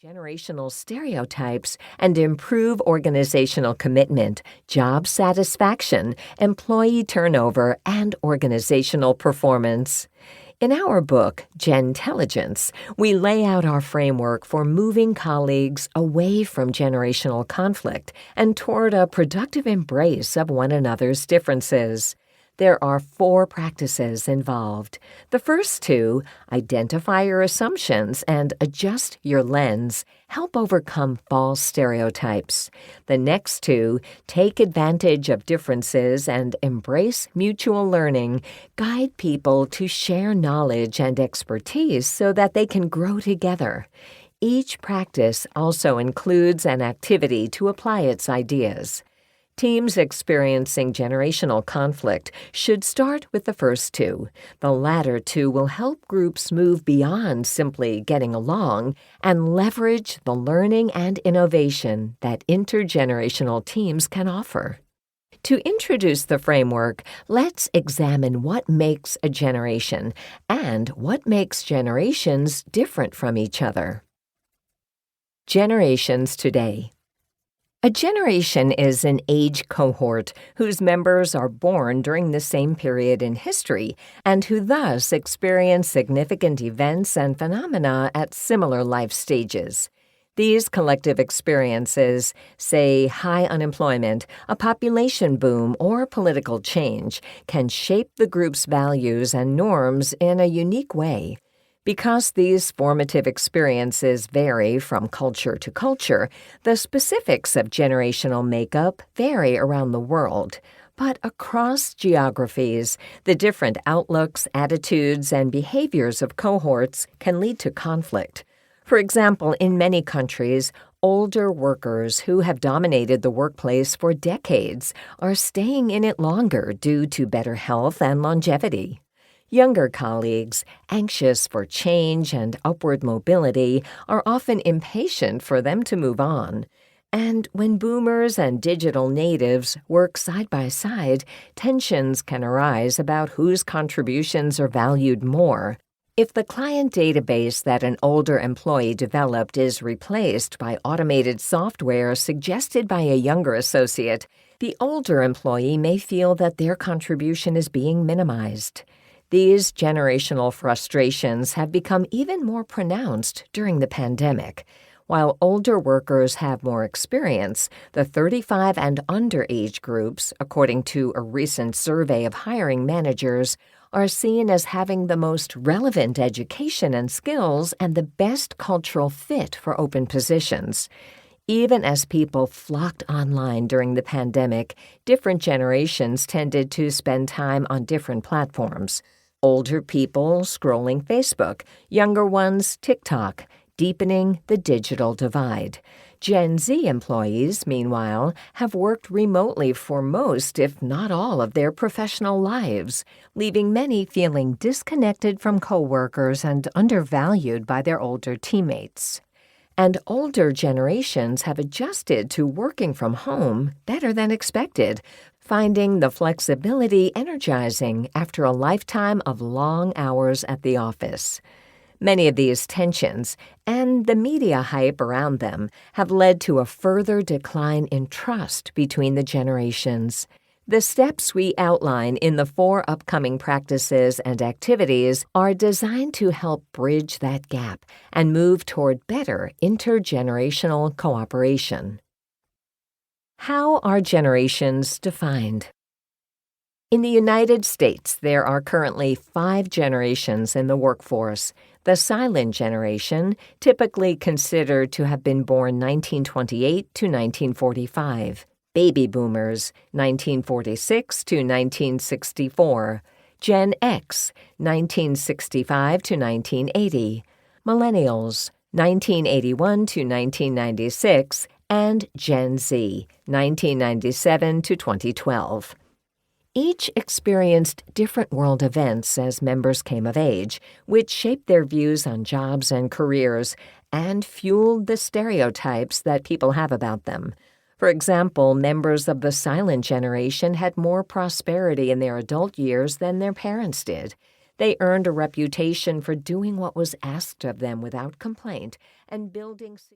Generational stereotypes and improve organizational commitment, job satisfaction, employee turnover, and organizational performance. In our book, Gentelligence, we lay out our framework for moving colleagues away from generational conflict and toward a productive embrace of one another's differences. There are 4 practices involved. The first 2, identify your assumptions and adjust your lens, help overcome false stereotypes. The next 2, take advantage of differences and embrace mutual learning, guide people to share knowledge and expertise so that they can grow together. Each practice also includes an activity to apply its ideas. Teams experiencing generational conflict should start with the first 2. The latter 2 will help groups move beyond simply getting along and leverage the learning and innovation that intergenerational teams can offer. To introduce the framework, let's examine what makes a generation and what makes generations different from each other. Generations today. A generation is an age cohort whose members are born during the same period in history and who thus experience significant events and phenomena at similar life stages. These collective experiences, say high unemployment, a population boom, or political change, can shape the group's values and norms in a unique way. Because these formative experiences vary from culture to culture, the specifics of generational makeup vary around the world. But across geographies, the different outlooks, attitudes, and behaviors of cohorts can lead to conflict. For example, in many countries, older workers who have dominated the workplace for decades are staying in it longer due to better health and longevity. Younger colleagues, anxious for change and upward mobility, are often impatient for them to move on. And when boomers and digital natives work side by side, tensions can arise about whose contributions are valued more. If the client database that an older employee developed is replaced by automated software suggested by a younger associate, the older employee may feel that their contribution is being minimized. These generational frustrations have become even more pronounced during the pandemic. While older workers have more experience, the 35 and under age groups, according to a recent survey of hiring managers, are seen as having the most relevant education and skills and the best cultural fit for open positions. Even as people flocked online during the pandemic, different generations tended to spend time on different platforms. Older people scrolling Facebook, younger ones TikTok, deepening the digital divide. Gen Z employees, meanwhile, have worked remotely for most, if not all, of their professional lives, leaving many feeling disconnected from coworkers and undervalued by their older teammates. And older generations have adjusted to working from home better than expected, finding the flexibility energizing after a lifetime of long hours at the office. Many of these tensions, and the media hype around them, have led to a further decline in trust between the generations. The steps we outline in the 4 upcoming practices and activities are designed to help bridge that gap and move toward better intergenerational cooperation. How are generations defined? In the United States, there are currently 5 generations in the workforce. The silent generation, typically considered to have been born 1928 to 1945. Baby boomers, 1946 to 1964. Gen X, 1965 to 1980. Millennials, 1981 to 1996. And Gen Z, 1997 to 2012. Each experienced different world events as members came of age, which shaped their views on jobs and careers and fueled the stereotypes that people have about them. For example, members of the silent generation had more prosperity in their adult years than their parents did. They earned a reputation for doing what was asked of them without complaint and building